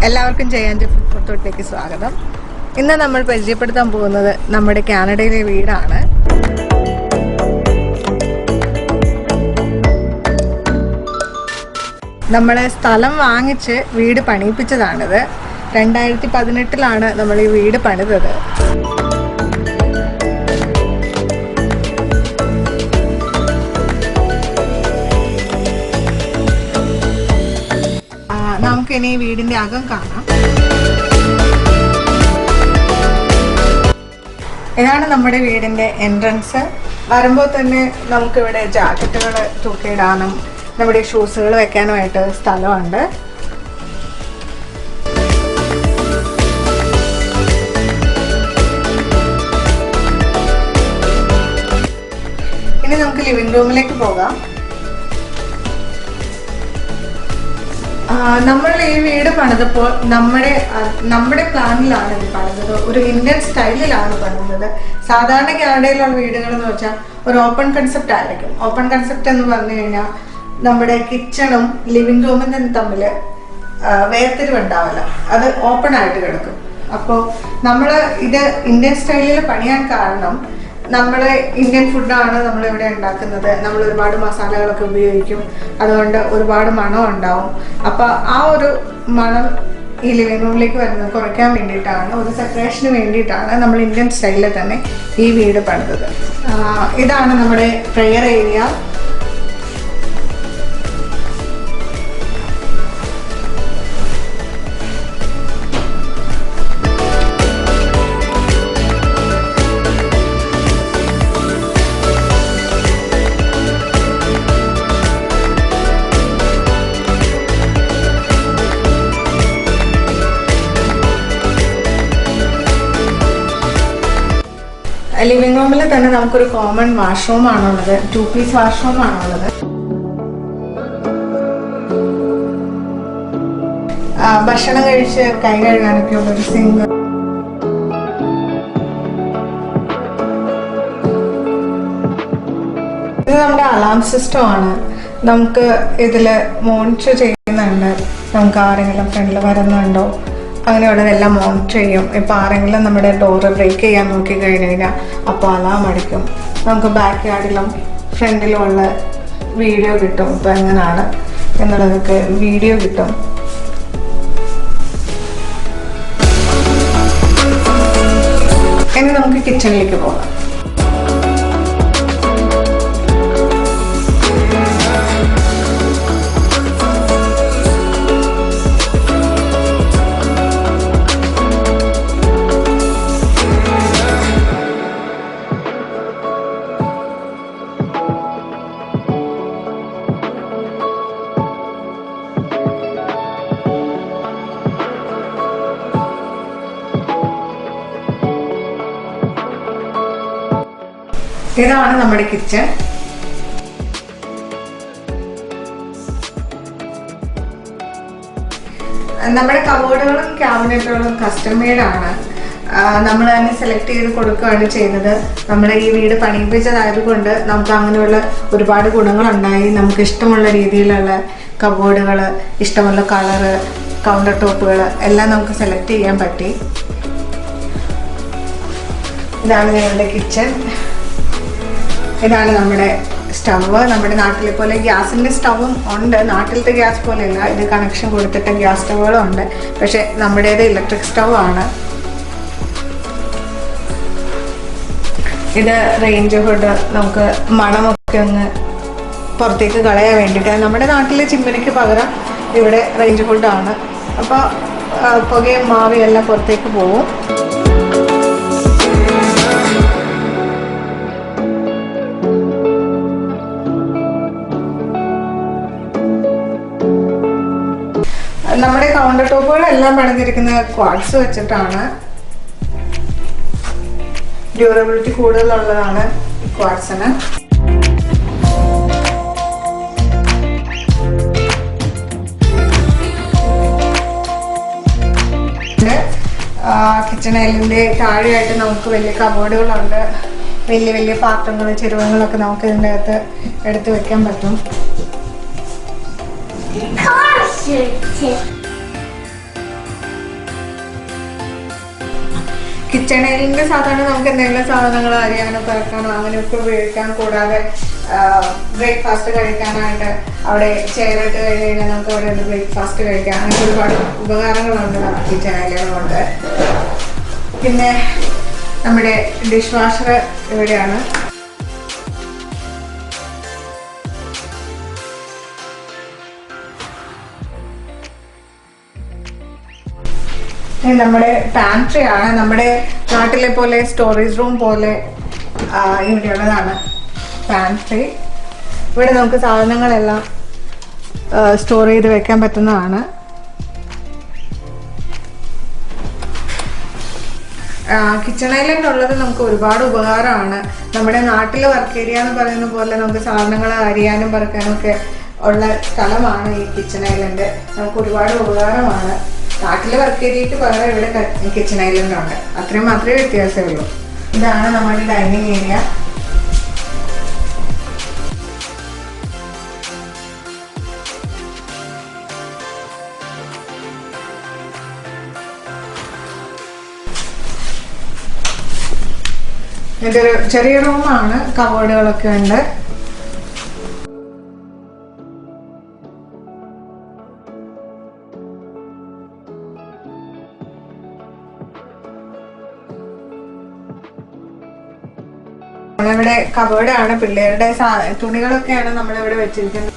എല്ലാവർക്കും ജയാൻ്റെ ഫുഡ് പുറത്തോട്ടേക്ക് സ്വാഗതം. ഇന്ന് നമ്മൾ പരിചയപ്പെടുത്താൻ പോകുന്നത് നമ്മുടെ കാനഡയിലെ വീടാണ്. നമ്മൾ സ്ഥലം വാങ്ങിച്ച് വീട് പണിയിപ്പിച്ചതാണിത്. 2018 നമ്മൾ ഈ വീട് പണിതത്. നമുക്കിനി വീടിന്റെ അകം കാണാം. ഇതാണ് നമ്മുടെ വീടിന്റെ എൻട്രൻസ്. വരുമ്പോൾ തന്നെ നമുക്കിവിടെ ജാക്കറ്റുകൾ തൂക്കിയിടാനും നമ്മുടെ ഷൂസുകൾ വെക്കാനുമായിട്ട് സ്ഥലമുണ്ട്. ഇനി നമുക്ക് ലിവിംഗ് റൂമിലേക്ക് പോകാം. നമ്മൾ ഈ വീട് പണിതപ്പോൾ നമ്മുടെ പ്ലാനിലാണ് ഇത് പണിതത്. ഒരു ഇന്ത്യൻ സ്റ്റൈലിലാണ് പണിതത്. സാധാരണ കാനഡയിലുള്ള വീടുകൾ എന്ന് വെച്ചാൽ ഒരു ഓപ്പൺ കൺസെപ്റ്റ് ആയിരിക്കും. ഓപ്പൺ കൺസെപ്റ്റ് എന്ന് പറഞ്ഞു കഴിഞ്ഞാൽ നമ്മുടെ കിച്ചണും ലിവിംഗ് റൂമും തമ്മിൽ വേർതിരിവുണ്ടാവില്ല. അത് ഓപ്പൺ ആയിട്ട് കിടക്കും. അപ്പോൾ നമ്മൾ ഇത് ഇന്ത്യൻ സ്റ്റൈലിൽ പണിയാൻ കാരണം നമ്മൾ ഇന്ത്യൻ ഫുഡാണ് നമ്മളിവിടെ ഉണ്ടാക്കുന്നത്. നമ്മൾ ഒരുപാട് മസാലകളൊക്കെ ഉപയോഗിക്കും. അതുകൊണ്ട് ഒരുപാട് മണം ഉണ്ടാവും. അപ്പോൾ ആ ഒരു മണം ഈ ലിവിംഗ് റൂമിലേക്ക് വരുന്നത് കുറയ്ക്കാൻ വേണ്ടിയിട്ടാണ്, ഒരു സെപ്പറേഷന് വേണ്ടിയിട്ടാണ് നമ്മൾ ഇന്ത്യൻ സ്റ്റൈലിൽ തന്നെ ഈ വീട് പണിതത്. ഇതാണ് നമ്മുടെ പ്രെയർ ഏരിയ. ലിവിംഗ് റൂമിൽ തന്നെ നമുക്കൊരു കോമൺ വാഷ്റൂം ആണുള്ളത്. 2 പീസ് വാഷ്റൂം ആണുള്ളത്. ഭക്ഷണം കഴിച്ച് കൈ കഴുകാനൊക്കെ ഉള്ളൊരു സിങ്ക്. ഇത് നമ്മുടെ അലാം സിസ്റ്റം ആണ്. നമുക്ക് ഇതിൽ മോണിറ്റർ ചെയ്യുന്നുണ്ട്. നമുക്ക് ആരെങ്കിലും ഫ്രണ്ടിൽ വരുന്നുണ്ടോ അങ്ങനെയുള്ളതെല്ലാം മോണിറ്റർ ചെയ്യും. ഇപ്പോൾ ആരെങ്കിലും നമ്മുടെ ഡോറ് ബ്രേക്ക് ചെയ്യാൻ നോക്കി കഴിഞ്ഞ് കഴിഞ്ഞാൽ അപ്പോൾ അലാം അടിക്കും. നമുക്ക് ബാക്ക് യാർഡിലും ഫ്രണ്ടിലും ഉള്ള വീഡിയോ കിട്ടും. ഇപ്പോൾ എങ്ങനെയാണ് എന്നുള്ളതൊക്കെ വീഡിയോ കിട്ടും. ഇനി നമുക്ക് കിച്ചണിലേക്ക് പോകാം. ഇതാണ് നമ്മുടെ കിച്ചൺ. നമ്മുടെ കബോർഡുകളും ക്യാബിനറ്റുകളും കസ്റ്റം മെയ്ഡാണ്. നമ്മൾ തന്നെ സെലക്ട് ചെയ്ത് കൊടുക്കുകയാണ് ചെയ്യുന്നത്. നമ്മുടെ ഈ വീട് പണിയിപ്പിച്ചതായതുകൊണ്ട് നമുക്ക് അങ്ങനെയുള്ള ഒരുപാട് ഗുണങ്ങളുണ്ടായി. നമുക്ക് ഇഷ്ടമുള്ള രീതിയിലുള്ള കബോർഡുകൾ, ഇഷ്ടമുള്ള കളറ്, കൗണ്ടർ ടോപ്പുകൾ എല്ലാം നമുക്ക് സെലക്ട് ചെയ്യാൻ പറ്റി. ഇതാണ് ഞങ്ങളുടെ കിച്ചൺ. ഇതാണ് നമ്മുടെ സ്റ്റവ്. നമ്മുടെ നാട്ടിലെ പോലെ ഗ്യാസിൻ്റെ സ്റ്റവും ഉണ്ട്. നാട്ടിലത്തെ ഗ്യാസ് പോലെയല്ല. ഇത് കണക്ഷൻ കൊടുത്തിട്ട് ഗ്യാസ് സ്റ്റവുകളും ഉണ്ട്. പക്ഷെ നമ്മുടേത് ഇലക്ട്രിക് സ്റ്റവ് ആണ്. ഇത് റേഞ്ച് ഹുഡ്. നമുക്ക് മണമൊക്കെ ഒന്ന് പുറത്തേക്ക് കളയാൻ വേണ്ടിയിട്ട് നമ്മുടെ നാട്ടിലെ ചിമ്മിനിക്ക് പകരം ഇവിടെ റേഞ്ച് ഹുഡാണ്. അപ്പോൾ പുകയും മാവിയും എല്ലാം പുറത്തേക്ക് പോകും. നമ്മുടെ കൗണ്ടർ ടോപ്പുകളെല്ലാം പണിതിരിക്കുന്നത് ക്വാർട്സ് വെച്ചിട്ടാണ്. ഡ്യൂറബിലിറ്റി കൂടുതലുള്ളതാണ് ക്വാർട്സിന്. കിച്ചൺ ഐലിൻ്റെ താഴെയായിട്ട് നമുക്ക് വലിയ കബോർഡുകളുണ്ട്. വലിയ വലിയ പാത്രങ്ങൾ, ചെരുവങ്ങളൊക്കെ നമുക്ക് ഇതിൻ്റെ അകത്ത് എടുത്ത് വെക്കാൻ പറ്റും. കിച്ചൺ ഐലൻഡ് സാധാരണ നമുക്ക് എന്തെങ്കിലും സാധനങ്ങൾ അരിയാനോ പറക്കാനോ അങ്ങനെയൊക്കെ ഉപയോഗിക്കാം. കൂടാതെ ബ്രേക്ക്ഫാസ്റ്റ് കഴിക്കാനായിട്ട് അവിടെ ചെയറിട്ട് കഴിഞ്ഞാൽ നമുക്ക് അവിടെ നിന്ന് ബ്രേക്ക്ഫാസ്റ്റ് കഴിക്കാം. അങ്ങനെ ഒരുപാട് ഉപകാരങ്ങളുണ്ട് കിച്ചൺ ഐലൻഡ് കൊണ്ട്. പിന്നെ നമ്മുടെ ഡിഷ് വാഷർ ഇവിടെയാണ്. നമ്മുടെ പാൻട്രി ആണ്. നമ്മുടെ നാട്ടിലെ പോലെ സ്റ്റോറേജ് റൂം പോലെ ഇവിടെയുള്ളതാണ് പാൻട്രി. ഇവിടെ നമുക്ക് സാധനങ്ങളെല്ലാം സ്റ്റോർ ചെയ്ത് വെക്കാൻ പറ്റുന്നതാണ്. കിച്ചൺ ഐലൻഡ് ഉള്ളത് നമുക്ക് ഒരുപാട് ഉപകാരമാണ്. നമ്മുടെ നാട്ടിലെ വർക്ക് ഏരിയ എന്ന് പറയുന്ന പോലെ നമുക്ക് സാധനങ്ങൾ അരിയാനും പറക്കാനും ഒക്കെ ഉള്ള സ്ഥലമാണ് ഈ കിച്ചൺ ഐലൻഡ്. നമുക്ക് ഒരുപാട് ഉപകാരമാണ്. നാട്ടിലെ വർക്ക് ഏരിയയ്ക്ക് പകരം ഇവിടെ കിച്ചൺ ഐലൻഡ് ഉണ്ട്. അത്രയും മാത്രമേ വ്യത്യാസമുള്ളൂ. ഇതാണ് നമ്മുടെ ഡൈനിങ് ഏരിയ. ഇതൊരു ചെറിയ റൂമാണ്. കബോർഡുകളൊക്കെ ഉണ്ട്. നമ്മളിവിടെ കബോർഡാണ്. പിള്ളേരുടെ തുണികളൊക്കെയാണ് നമ്മളിവിടെ വെച്ചിരിക്കുന്നത്.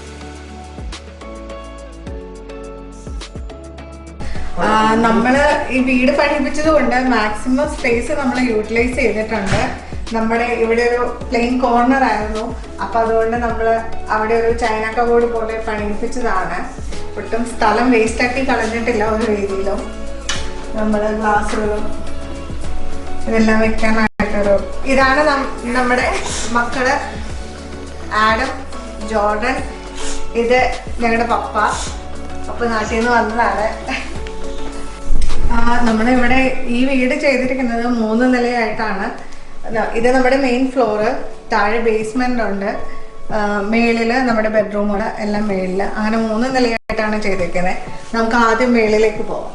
നമ്മള് ഈ വീട് പണിയിപ്പിച്ചത് കൊണ്ട് മാക്സിമം സ്പേസ് നമ്മൾ യൂട്ടിലൈസ് ചെയ്തിട്ടുണ്ട്. നമ്മുടെ ഇവിടെ ഒരു പ്ലെയിൻ കോർണർ ആയിരുന്നു. അപ്പൊ അതുകൊണ്ട് നമ്മൾ അവിടെ ഒരു ചൈന കബോർഡ് പോലെ പണിയിപ്പിച്ചതാണ്. ഒട്ടും സ്ഥലം വേസ്റ്റ് ആക്കി കളഞ്ഞിട്ടില്ല ഒരു രീതിയിലും. നമ്മൾ ഗ്ലാസുകളും ഇതെല്ലാം വെക്കാനായിട്ടൊരു ഇതാണ് നമ്മുടെ മക്കള് ആഡം, ജോർഡൻ. ഇത് ഞങ്ങളുടെ പപ്പ നാട്ടിൽ നിന്ന് വന്നതാണ്. നമ്മളിവിടെ ഈ വീട് ചെയ്തിരിക്കുന്നത് 3 നിലയായിട്ടാണ്. ഇത് നമ്മുടെ മെയിൻ ഫ്ലോറ്. താഴെ ബേസ്മെന്റ് ഉണ്ട്. മേളില് നമ്മുടെ ബെഡ്റൂമുകൾ എല്ലാം മേളില്. അങ്ങനെ 3 നിലയായിട്ടാണ് ചെയ്തിരിക്കുന്നത്. നമുക്ക് ആദ്യം മേളിലേക്ക് പോവാം.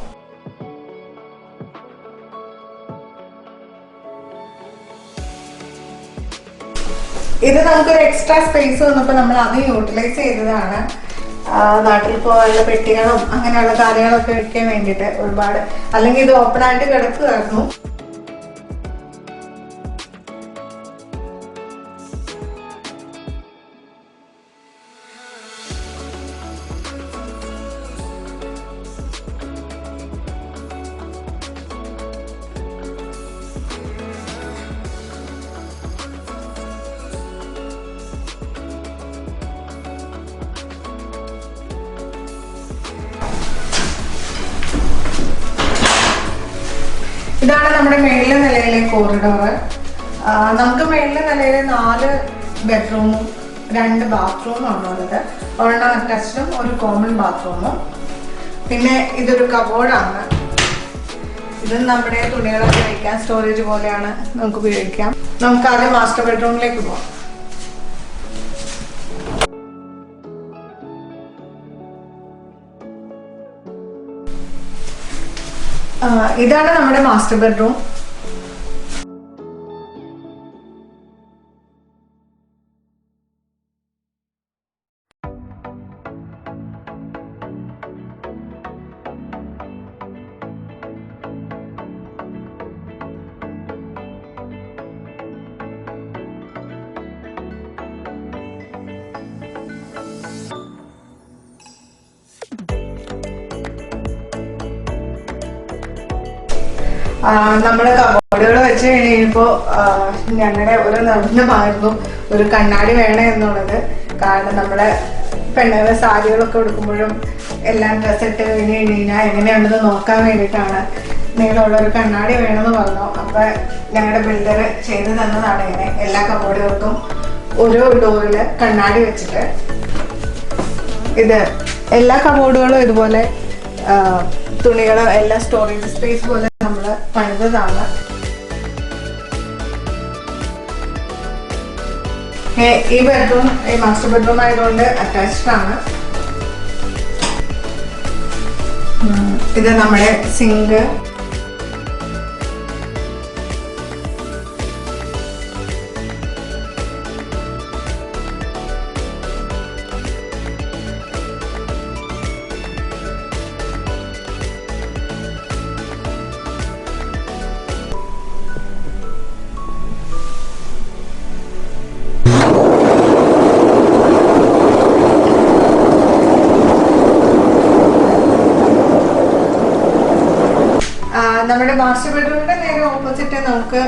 ഇത് നമുക്കൊരു എക്സ്ട്രാ സ്പേസ് വന്നപ്പോൾ നമ്മൾ അത് യൂട്ടിലൈസ് ചെയ്തതാണ്. നാട്ടിൽ പോകാനുള്ള പെട്ടികളും അങ്ങനെയുള്ള കാര്യങ്ങളൊക്കെ വെക്കാൻ വേണ്ടിയിട്ട് ഒരുപാട്. അല്ലെങ്കിൽ ഇത് ഓപ്പൺ ആയിട്ട് കിടക്കുകയായിരുന്നു. ഇതാണ് നമ്മുടെ മേളിലെ നിലയിലെ കോറിഡോർ. നമുക്ക് മേളിലെ നിലയിൽ 4 ബെഡ്റൂമും 2 ബാത്റൂമും ആണുള്ളത്. ഒരെണ്ണം അറ്റാച്ച്ഡും ഒരു കോമൺ ബാത്റൂമും. പിന്നെ ഇതൊരു കബോർഡാണ്. ഇത് നമ്മുടെ തുണികളൊക്കെ വയ്ക്കാൻ സ്റ്റോറേജ് പോലെയാണ്, നമുക്ക് ഉപയോഗിക്കാം. നമുക്ക് ആദ്യം മാസ്റ്റർ ബെഡ്റൂമിലേക്ക് പോകാം. ഇതാണ് നമ്മുടെ മാസ്റ്റർ ബെഡ്റൂം. നമ്മള് കബോർഡുകൾ വെച്ച് കഴിഞ്ഞപ്പോ ഞങ്ങളുടെ ഒരു നിർബന്ധമായിരുന്നു ഒരു കണ്ണാടി വേണം എന്നുള്ളത്. കാരണം നമ്മള് പെണ്ണുങ്ങളെ സാരികളൊക്കെ കൊടുക്കുമ്പോഴും എല്ലാം ഡ്രസ് ഇട്ട് കഴിഞ്ഞാൽ എങ്ങനെയുണ്ടെന്ന് നോക്കാൻ വേണ്ടിയിട്ടാണ് നീളമുള്ള ഒരു കണ്ണാടി വേണമെന്ന് പറഞ്ഞു. അപ്പൊ ഞങ്ങളുടെ ബിൽഡർ ചെയ്തു തന്നതാണ് ഇങ്ങനെ എല്ലാ കബോർഡുകൾക്കും ഓരോ ഡോറില് കണ്ണാടി വെച്ചിട്ട്. ഇത് എല്ലാ കബോർഡുകളും ഇതുപോലെ തുണികള് എല്ലാ സ്റ്റോറേജ് സ്പേസ് പോലെ നമ്മള് പണിതാണ്. ഈ ബെഡ്റൂം ഈ മാസ്റ്റർ ബെഡ്റൂം ആയതുകൊണ്ട് അറ്റാച്ച്ഡ് ആണ്. ഇത് നമ്മുടെ സിങ്ക്. നമ്മുടെ മാസ്റ്റർ ബെഡ്റൂമിന്റെ നേരെ ഓപ്പോസിറ്റ് നമുക്ക്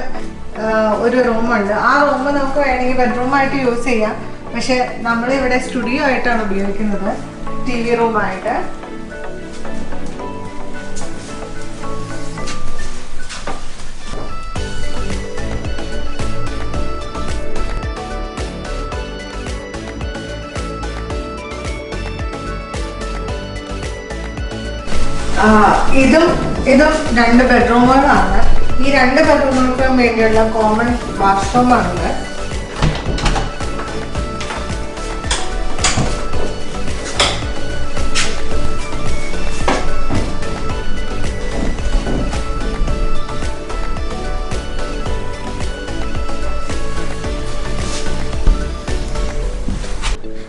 ഒരു റൂമുണ്ട്. ആ റൂം നമുക്ക് വേണമെങ്കിൽ ബെഡ്റൂമായിട്ട് യൂസ് ചെയ്യാം. പക്ഷെ നമ്മളിവിടെ സ്റ്റുഡിയോ ആയിട്ടാണ് ഉപയോഗിക്കുന്നത്, TV റൂമായിട്ട്. ഇതും 2 ബെഡ്റൂമുകളാണ്. ഈ 2 ബെഡ്റൂമുകൾക്കും വേണ്ടിയുള്ള കോമൺ വാഷ്റൂമാണിത്.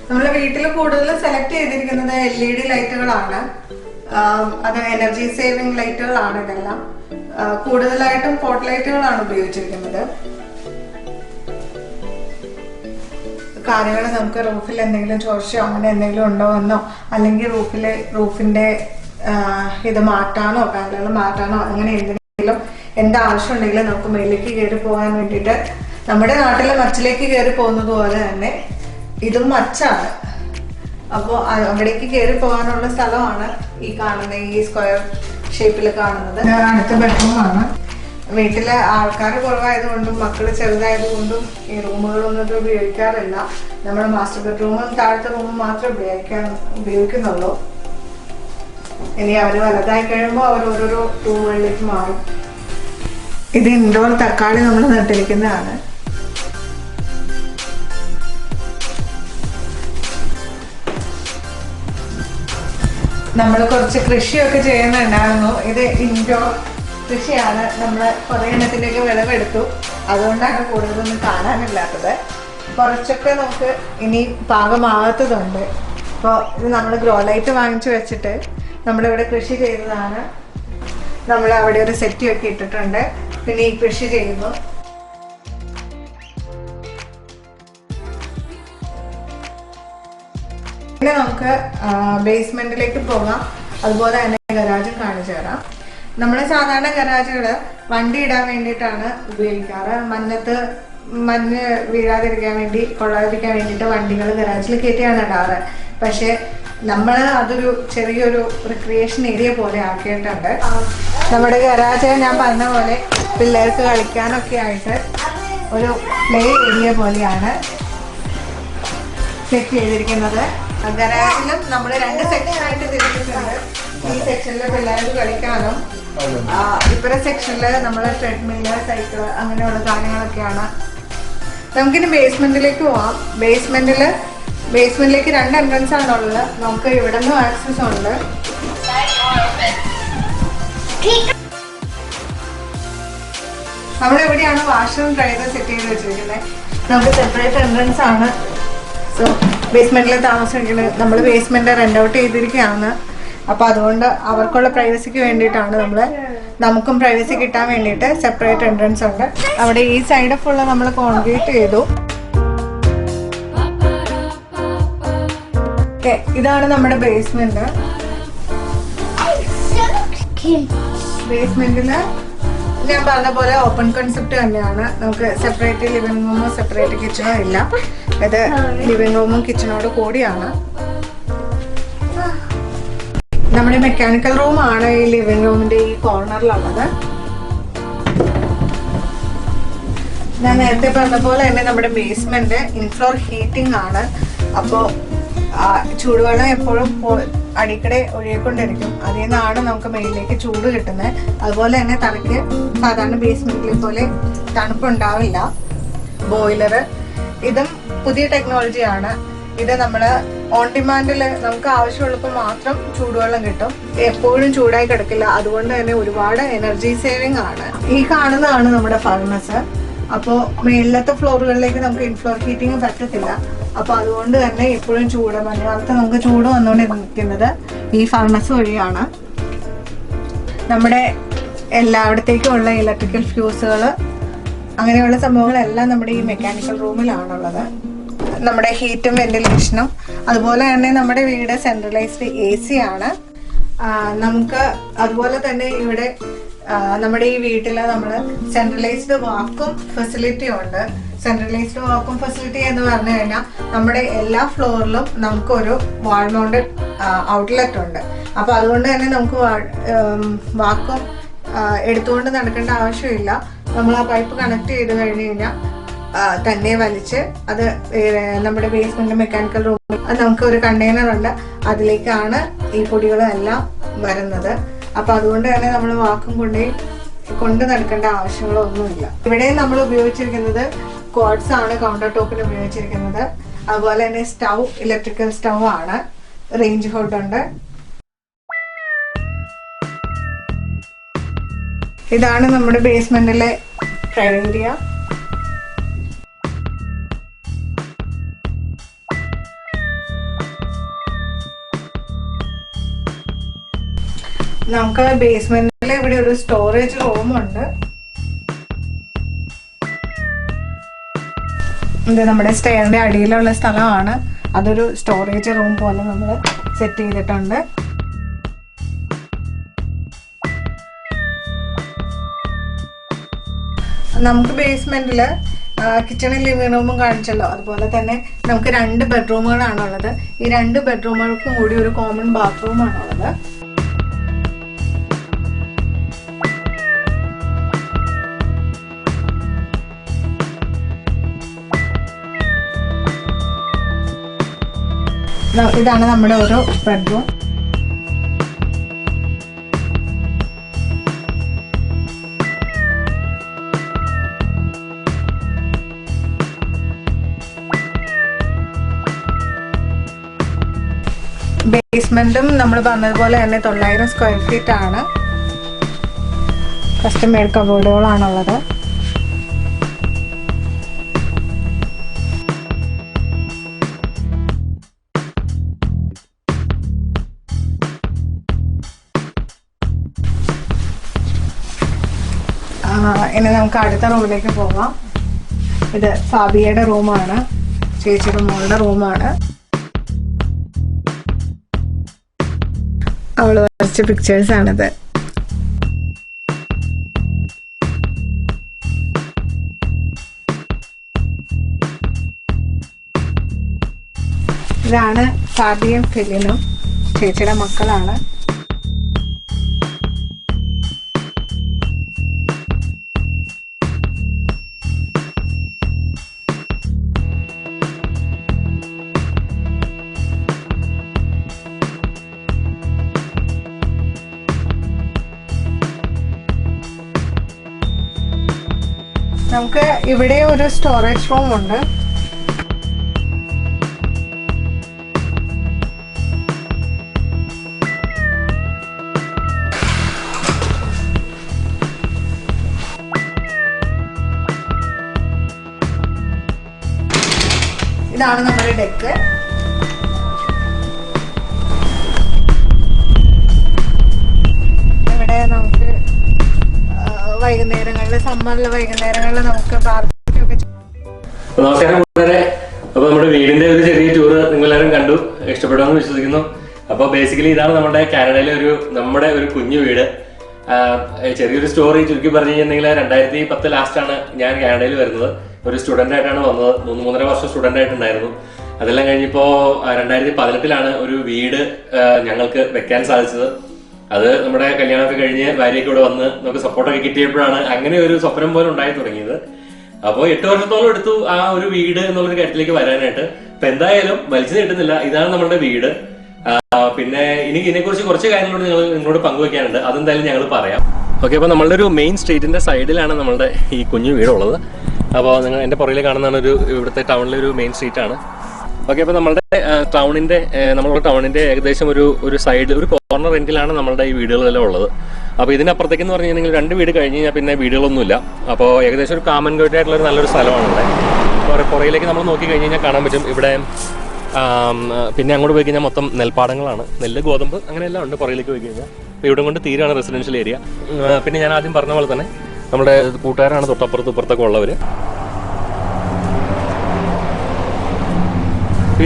നമ്മളെ വീട്ടിൽ കൂടുതൽ സെലക്ട് ചെയ്തിരിക്കുന്നത് LED ലൈറ്റുകളാണ്. അത് എനർജി സേവിങ് ലൈറ്റുകളാണ്. ഇതെല്ലാം കൂടുതലായിട്ടും പോട്ട് ലൈറ്റുകളാണ് ഉപയോഗിച്ചിരിക്കുന്നത്. കാര്യങ്ങൾ നമുക്ക് റൂഫിൽ എന്തെങ്കിലും ചോർച്ചയോ അങ്ങനെ എന്തെങ്കിലും ഉണ്ടോ എന്നോ, അല്ലെങ്കിൽ റൂഫിന്റെ ഇത് മാറ്റാനോ പാനലുകൾ മാറ്റാനോ അങ്ങനെ എന്താവശ്യം ഉണ്ടെങ്കിലും നമുക്ക് മേലേക്ക് കയറി പോകാൻ വേണ്ടിയിട്ട്, നമ്മുടെ നാട്ടിലെ മച്ചിലേക്ക് കയറി പോകുന്നത് പോലെ തന്നെ ഇതും മച്ചാണ്. അപ്പോൾ അവിടേക്ക് കയറി പോകാനുള്ള സ്ഥലമാണ് ഈ കാണുന്ന, ഈ സ്ക്വയർ ഷേപ്പിൽ കാണുന്നത്. അടുത്ത ബെഡ്റൂമാണ്. വീട്ടിലെ ആൾക്കാർ കുറവായതുകൊണ്ടും മക്കൾ ചെറുതായതുകൊണ്ടും ഈ റൂമുകളൊന്നും ഉപയോഗിക്കാറില്ല. നമ്മുടെ മാസ്റ്റർ ബെഡ്റൂമും താഴത്തെ റൂമും മാത്രമേ ഉപയോഗിക്കുന്നുള്ളൂ. ഇനി അവർ വലുതായി കഴിയുമ്പോൾ അവർ ഓരോരോ റൂമുകളിലേക്ക് മാറും. ഇത് ഇൻഡോർ തക്കാളി നമ്മൾ നട്ടിരിക്കുന്നതാണ്. നമ്മൾ കുറച്ച് കൃഷിയൊക്കെ ചെയ്യുന്നുണ്ടായിരുന്നു. ഇത് ഇൻഡോർ കൃഷിയാണ്. നമ്മൾ കുറേ എണ്ണത്തിൻ്റെയൊക്കെ വിളവെടുത്തു, അതുകൊണ്ടാണ് കൂടുതലൊന്നും കാണാനില്ലാത്തത്. കുറച്ചൊക്കെ നമുക്ക് ഇനി പാകമാകാത്തതുണ്ട്. അപ്പോൾ ഇത് നമ്മൾ ഗ്രോ ലൈറ്റ് വാങ്ങിച്ചു വെച്ചിട്ട് നമ്മളിവിടെ കൃഷി ചെയ്തതാണ്. നമ്മൾ അവിടെ ഒരു സെറ്റിയൊക്കെ ഇട്ടിട്ടുണ്ട്. പിന്നെ ഈ കൃഷി ചെയ്യുന്നു. പിന്നെ നമുക്ക് ബേസ്മെന്റിലേക്ക് പോകാം. അതുപോലെ തന്നെ ഗരാജും കാണിച്ചു തരാം. നമ്മൾ സാധാരണ ഗരാജുകൾ വണ്ടി ഇടാൻ വേണ്ടിയിട്ടാണ് ഉപയോഗിക്കാറ്. മഞ്ഞ് വീഴാതിരിക്കാൻ വേണ്ടി, കൊള്ളാതിരിക്കാൻ വേണ്ടിയിട്ട് വണ്ടികൾ ഗരാജിൽ കയറ്റിയാണ് ഇടാറ്. പക്ഷെ നമ്മൾ അതൊരു ചെറിയൊരു റിക്രിയേഷൻ ഏരിയ പോലെ ആക്കിയിട്ടുണ്ട്. നമ്മുടെ ഗരാജ് ഞാൻ പറഞ്ഞ പോലെ പിള്ളേർക്ക് കളിക്കാനൊക്കെ ആയിട്ട് ഒരു പ്ലേ ഏരിയ പോലെയാണ് സെറ്റ് ചെയ്തിരിക്കുന്നത്. ഗരാജിലും നമ്മൾ 2 സെക്ഷനായിട്ട് തിരിച്ചിട്ടുണ്ട്. ഈ സെക്ഷനിൽ പിള്ളേർക്ക് കളിക്കാനും, ഇപ്പുറത്തെ സെക്ഷനിൽ നമ്മൾ ട്രെഡ്മില്ല്, സൈക്കിള് അങ്ങനെയുള്ള കാര്യങ്ങളൊക്കെയാണ്. നമുക്കിനി ബേസ്മെന്റിലേക്ക് പോവാം. ബേസ്മെന്റിലേക്ക് 2 എൻട്രൻസ് ആണുള്ളത്. നമുക്ക് ഇവിടെ നിന്നും ആക്സസ് ഉണ്ട്. നമ്മളിവിടെയാണ് വാഷറും ഡ്രയറും സെറ്റ് ചെയ്ത് വെച്ചിരിക്കുന്നത്. നമുക്ക് സെപ്പറേറ്റ് എൻട്രൻസ് ആണ്. സോ ബേസ്മെന്റിൽ താമസിക്കുന്നത്, നമ്മൾ ബേസ്മെന്റ് റെന്റ് ഔട്ട് ചെയ്തിരിക്കുകയാണ്. അപ്പോൾ അതുകൊണ്ട് അവർക്കുള്ള പ്രൈവസിക്ക് വേണ്ടിയിട്ടാണ് നമുക്കും പ്രൈവസി കിട്ടാൻ വേണ്ടിയിട്ട് സെപ്പറേറ്റ് എൻട്രൻസ് ഉണ്ട്. അവിടെ ഈ സൈഡ് ഫുള്ള് നമ്മൾ കോൺക്രീറ്റ് ചെയ്തു. ഇതാണ് നമ്മുടെ ബേസ്മെന്റ്. ബേസ്മെന്റില് ഞാൻ പറഞ്ഞ പോലെ ഓപ്പൺ കൺസെപ്റ്റ് തന്നെയാണ്. നമുക്ക് സെപ്പറേറ്റ് ലിവിംഗ് റൂമോ സെപ്പറേറ്റ് കിച്ചണോ ഇല്ല. ഇത് ലിവിംഗ് റൂമും കിച്ചണോട് കൂടിയാണ്. നമ്മുടെ മെക്കാനിക്കൽ റൂമാണ് ഈ ലിവിംഗ് റൂമിന്റെ ഈ കോർണറിലുള്ളത്. ഞാൻ നേരത്തെ പറഞ്ഞ പോലെ തന്നെ നമ്മുടെ ബേസ്മെന്റ് ഇൻഫ്ലോർ ഹീറ്റിംഗ് ആണ്. അപ്പോൾ ചൂടുവെള്ളം എപ്പോഴും അടിക്കടെ ഒഴുകിക്കൊണ്ടിരിക്കും. അതിൽ നിന്നാണ് നമുക്ക് മേലിലേക്ക് ചൂട് കിട്ടുന്നത്. അതുപോലെ തന്നെ തറയ്ക്ക് സാധാരണ ബേസ്മെന്റിലെ പോലെ തണുപ്പുണ്ടാവില്ല. ബോയിലർ ഇതും പുതിയ ടെക്നോളജിയാണ്. ഇത് നമ്മൾ ഓൺ ഡിമാൻഡിൽ നമുക്ക് ആവശ്യമുള്ളപ്പോൾ മാത്രം ചൂടുവെള്ളം കിട്ടും. എപ്പോഴും ചൂടായി കിടക്കില്ല. അതുകൊണ്ട് തന്നെ ഒരുപാട് എനർജി സേവിങ് ആണ്. ഈ കാണുന്നതാണ് നമ്മുടെ ഫർണസ്. അപ്പോൾ മേളിലത്തെ ഫ്ലോറുകളിലേക്ക് നമുക്ക് ഇൻഫ്ലോർ ഹീറ്റിംഗ് പറ്റത്തില്ല. അപ്പോൾ അതുകൊണ്ട് തന്നെ എപ്പോഴും മഞ്ഞുകാലത്ത് നമുക്ക് ചൂട് വന്നുകൊണ്ടിരിക്കുന്നത് ഈ ഫർണസ് വഴിയാണ്. നമ്മുടെ എല്ലായിടത്തേക്കുമുള്ള ഇലക്ട്രിക്കൽ ഫ്യൂസുകൾ അങ്ങനെയുള്ള സംഭവങ്ങളെല്ലാം നമ്മുടെ ഈ മെക്കാനിക്കൽ റൂമിലാണുള്ളത്. നമ്മുടെ ഹീറ്റും വെന്റിലേഷനും അതുപോലെ തന്നെ നമ്മുടെ വീട് സെൻട്രലൈസ്ഡ് AC ആണ്. നമുക്ക് അതുപോലെ തന്നെ ഇവിടെ നമ്മുടെ ഈ വീട്ടിൽ നമ്മൾ സെൻട്രലൈസ്ഡ് വാക്വം ഫെസിലിറ്റി ഉണ്ട്. സെൻട്രലൈസ്ഡ് വാക്വം ഫെസിലിറ്റി എന്ന് പറഞ്ഞു കഴിഞ്ഞാൽ നമ്മുടെ എല്ലാ ഫ്ലോറിലും നമുക്കൊരു വാൾ മൗണ്ടഡ് ഔട്ട്ലെറ്റ് ഉണ്ട്. അപ്പോൾ അതുകൊണ്ട് തന്നെ നമുക്ക് വാക്വം എടുത്തുകൊണ്ട് നടക്കേണ്ട ആവശ്യമില്ല. നമ്മൾ ആ പൈപ്പ് കണക്ട് ചെയ്ത് കഴിഞ്ഞ് കഴിഞ്ഞാൽ തന്നെ വലിച്ച് അത് നമ്മുടെ ബേസ്മെന്റ് മെക്കാനിക്കൽ റൂമിൽ നമുക്ക് ഒരു കണ്ടെയ്നർ ഉണ്ട്, അതിലേക്കാണ് ഈ പൊടികളെല്ലാം വരുന്നത്. അപ്പൊ അതുകൊണ്ട് തന്നെ നമ്മൾ വാക്വം കൊണ്ട് നടക്കേണ്ട ആവശ്യങ്ങളൊന്നുമില്ല. ഇവിടെ നമ്മൾ ഉപയോഗിച്ചിരിക്കുന്നത് ക്വാർട്സ് ആണ് കൗണ്ടർ ടോപ്പിൽ ഉപയോഗിച്ചിരിക്കുന്നത്. അതുപോലെ തന്നെ സ്റ്റൗ ഇലക്ട്രിക്കൽ സ്റ്റൗ ആണ്, റേഞ്ച് ഹോഡ് ഉണ്ട്. ഇതാണ് നമ്മുടെ ബേസ്മെന്റിലെ ഏരിയ. നമുക്ക് ബേസ്മെന്റിൽ ഇവിടെ ഒരു സ്റ്റോറേജ് റൂം ഉണ്ട്. ഇത് നമ്മുടെ സ്റ്റെയറിന്റെ അടിയിലുള്ള സ്ഥലമാണ്. അതൊരു സ്റ്റോറേജ് റൂം പോലെ നമ്മൾ സെറ്റ് ചെയ്തിട്ടുണ്ട്. നമുക്ക് ബേസ്മെന്റില് കിച്ചണും ലിവിംഗ് റൂമും കാണിച്ചല്ലോ, അതുപോലെ തന്നെ നമുക്ക് 2 ബെഡ്റൂമുകളാണുള്ളത്. ഈ 2 ബെഡ്റൂമുകൾക്കും കൂടി ഒരു കോമൺ ബാത്റൂമാണുള്ളത്. ഇതാണ് നമ്മുടെ ഒരു ബെഡ്റൂം. ബേസ്മെന്റും നമ്മൾ പറഞ്ഞതുപോലെ തന്നെ 900 സ്ക്വയർ ഫീറ്റ് ആണ്. കസ്റ്റം മെയ്ഡ് കബോർഡുകളാണുള്ളത്. ഇനി നമുക്ക് അടുത്ത റൂമിലേക്ക് പോകാം. ഇത് ഫാബിയയുടെ റൂമാണ്, ചേച്ചിയുടെ മോളുടെ റൂമാണ്. അവള് വരച്ച പിക്ചേഴ്സ് ആണിത്. ഇതാണ് ഫാബിയും ഫെലിനും, ചേച്ചിയുടെ മക്കളാണ്. നമുക്ക് ഇവിടെ ഒരു സ്റ്റോറേജ് റൂം ഉണ്ട്. ഇതാണ് നമ്മുടെ ഡെക്ക്. ഇവിടെ നമുക്ക് വൈകുന്നേരങ്ങളിൽ, സമ്മറിലെ വൈകുന്നേരങ്ങളിൽ നമുക്ക് ബാർബിക്യൂ ഒക്കെ. നമസ്കാരം കൂട്ടുകാരെ. അപ്പൊ നമ്മുടെ വീടിന്റെ ഒരു ചെറിയ ടൂറ് നിങ്ങളെല്ലാവരും കണ്ടു, ഇഷ്ടപ്പെടുമെന്ന് വിശ്വസിക്കുന്നു. അപ്പൊ ബേസിക്കലി ഇതാണ് നമ്മുടെ കാനഡയിലെ നമ്മുടെ ഒരു കുഞ്ഞു വീട്. ചെറിയൊരു സ്റ്റോറി ചുരുക്കി പറഞ്ഞു കഴിഞ്ഞിട്ടുണ്ടെങ്കിൽ 2010 ലാസ്റ്റാണ് ഞാൻ കാനഡയിൽ വരുന്നത്. ഒരു സ്റ്റുഡന്റ് ആയിട്ടാണ് വന്നത്. 3-3.5 വർഷം സ്റ്റുഡന്റ് ആയിട്ടുണ്ടായിരുന്നു. അതെല്ലാം കഴിഞ്ഞപ്പോൾ 2018 ഒരു വീട് ഞങ്ങൾക്ക് വെക്കാൻ സാധിച്ചത്. അത് നമ്മുടെ കല്യാണമൊക്കെ കഴിഞ്ഞ് ഭാര്യയൊക്കെ ഇവിടെ വന്ന് നമുക്ക് സപ്പോർട്ടൊക്കെ കിട്ടിയപ്പോഴാണ് അങ്ങനെ ഒരു സ്വപ്നം പോലെ ഉണ്ടായി തുടങ്ങിയത്. അപ്പോൾ 8 വർഷത്തോളം എടുത്തു ആ ഒരു വീട് എന്നുള്ളൊരു കാര്യത്തിലേക്ക് വരാനായിട്ട്. അപ്പൊ എന്തായാലും വലിച്ചു നീട്ടുന്നില്ല, ഇതാണ് നമ്മുടെ വീട്. പിന്നെ ഇനി ഇതിനെക്കുറിച്ച് കുറച്ച് കാര്യങ്ങളോട് നിങ്ങളോട് പങ്കുവെക്കാനുണ്ട്, അതെന്തായാലും ഞങ്ങൾ പറയാം. ഓക്കെ, അപ്പോൾ നമ്മളുടെ ഒരു മെയിൻ സ്ട്രീറ്റിന്റെ സൈഡിലാണ് നമ്മളുടെ ഈ കുഞ്ഞു വീടുള്ളത്. അപ്പോൾ നിങ്ങൾ എൻ്റെ പുറകിൽ കാണുന്നതാണ് ഇവിടുത്തെ ടൗണിലെ ഒരു മെയിൻ സ്ട്രീറ്റ് ആണ്. ഓക്കെ, അപ്പോൾ നമ്മളുടെ ടൗണിന്റെ ഏകദേശം ഒരു സൈഡ്, ഒരു കോർണർ എൻഡിലാണ് നമ്മളുടെ ഈ വീടുകളെല്ലാം ഉള്ളത്. അപ്പോൾ ഇതിനപ്പുറത്തേക്ക് എന്ന് പറഞ്ഞു കഴിഞ്ഞാൽ 2 വീട് കഴിഞ്ഞ് കഴിഞ്ഞാൽ പിന്നെ വീടുകളൊന്നുമില്ല. അപ്പോൾ ഏകദേശം ഒരു കാമൻ ഗേറ്റ് ആയിട്ടുള്ള ഒരു നല്ലൊരു സ്ഥലമാണ് ഇവിടെ. അപ്പോൾ പുറകിലേക്ക് നമ്മൾ നോക്കി കഴിഞ്ഞ് കഴിഞ്ഞാൽ കാണാൻ പറ്റും ഇവിടെ. പിന്നെ അങ്ങോട്ട് പോയി കഴിഞ്ഞാൽ മൊത്തം നെൽപ്പാടങ്ങളാണ്, നെല്ല്, ഗോതമ്പ് അങ്ങനെയെല്ലാം ഉണ്ട് പുറകിലേക്ക് പോയി കഴിഞ്ഞാൽ. അപ്പോൾ ഇവിടെ കൊണ്ട് തീരാണ് റെസിഡൻഷ്യൽ ഏരിയ. പിന്നെ ഞാൻ ആദ്യം പറഞ്ഞ പോലെ തന്നെ നമ്മുടെ കൂട്ടുകാരാണ് തൊട്ടപ്പുറത്തും ഇപ്പുറത്തൊക്കെ ഉള്ളവർ.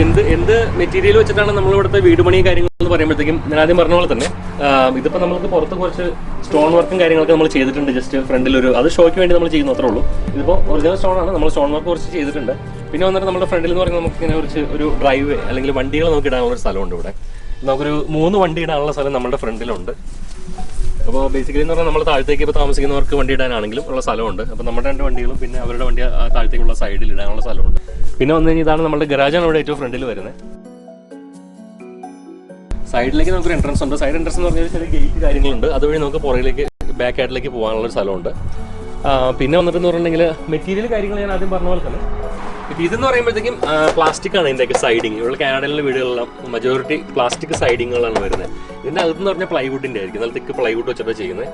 എന്ത് മെറ്റീരിയൽ വെച്ചിട്ടാണ് നമ്മൾ ഇവിടുത്തെ വീട് പണിയും കാര്യങ്ങൾ എന്ന് പറയുമ്പോഴത്തേക്കും ഞാൻ ആദ്യം പറഞ്ഞ പോലെ തന്നെ ഇതിപ്പോൾ നമ്മൾക്ക് പുറത്ത് കുറച്ച് സ്റ്റോൺ വർക്കും കാര്യങ്ങളൊക്കെ നമ്മൾ ചെയ്തിട്ടുണ്ട്. ജസ്റ്റ് ഫ്രണ്ടിലൊരു അത് ഷോയ്ക്ക് വേണ്ടി നമ്മൾ ചെയ്യുന്ന അത്രേ ഉള്ളൂ. ഇതിപ്പോൾ ഒറിജിനൽ സ്റ്റോൺ ആണ്, നമ്മൾ സ്റ്റോൺ വർക്ക് കുറച്ച് ചെയ്തിട്ടുണ്ട്. പിന്നെ വന്നിട്ട് നമ്മുടെ ഫ്രണ്ടിൽ എന്ന് പറയുന്നത് നമുക്ക് ഇങ്ങനെ കുറച്ച് ഒരു ഡ്രൈവ് വേ അല്ലെങ്കിൽ വണ്ടികൾ നമുക്ക് ഇടാനുള്ള ഒരു സ്ഥലമുണ്ട് ഇവിടെ. നമുക്കൊരു 3 വണ്ടി ഇടാനുള്ള സ്ഥലം നമ്മുടെ ഫ്രണ്ടിലുണ്ട്. അപ്പോൾ ബേസിക്കലി എന്ന് പറഞ്ഞാൽ നമ്മൾ താഴത്തേക്ക് ഇപ്പോൾ താമസിക്കുന്നവർക്ക് വണ്ടി ഇടാനാണെങ്കിലും ഉള്ള സ്ഥലമുണ്ട്. അപ്പോൾ നമ്മുടെ 2 വണ്ടികളും പിന്നെ അവരുടെ വണ്ടി താഴത്തേക്കുള്ള സൈഡിൽ ഇടാനുള്ള സ്ഥലമുണ്ട്. പിന്നെ വന്നു കഴിഞ്ഞാൽ ഇതാണ് നമ്മുടെ ഗരാജാണ് ഇവിടെ ഏറ്റവും ഫ്രണ്ടിൽ വരുന്നത്. സൈഡിലേക്ക് നമുക്കൊരു എൻട്രൻസ് ഉണ്ട്. സൈഡ് എൻട്രൻസ് എന്ന് പറഞ്ഞാൽ ചെറിയ ഗേറ്റ് കാര്യങ്ങളുണ്ട്. അതുവഴി നമുക്ക് പുറകിലേക്ക് ബാക്ക് ആയിട്ടിലേക്ക് പോകാനുള്ള ഒരു സ്ഥലമുണ്ട്. പിന്നെ വന്നിട്ടെന്ന് പറഞ്ഞിട്ടുണ്ടെങ്കിൽ മെറ്റീരിയൽ കാര്യങ്ങൾ ഞാൻ ആദ്യം പറഞ്ഞ പോലെ തന്നെ ഇപ്പം ഇതെന്ന് പറയുമ്പോഴത്തേക്കും പ്ലാസ്റ്റിക് ആണ് ഇതിൻ്റെയൊക്കെ സൈഡിങ്. ഇവിടെ കാനഡയിലെ വീടുകളെല്ലാം മജോറിറ്റി പ്ലാസ്റ്റിക് സൈഡിങ്ങുകളാണ് വരുന്നത്. ഇതിൻ്റെ അകത്തെന്ന് പറഞ്ഞാൽ പ്ലൈവുഡിൻ്റെ ആയിരിക്കും, നല്ല തിക്ക് പ്ലൈവുഡ് വെച്ചിട്ട് ചെയ്യുന്നത്.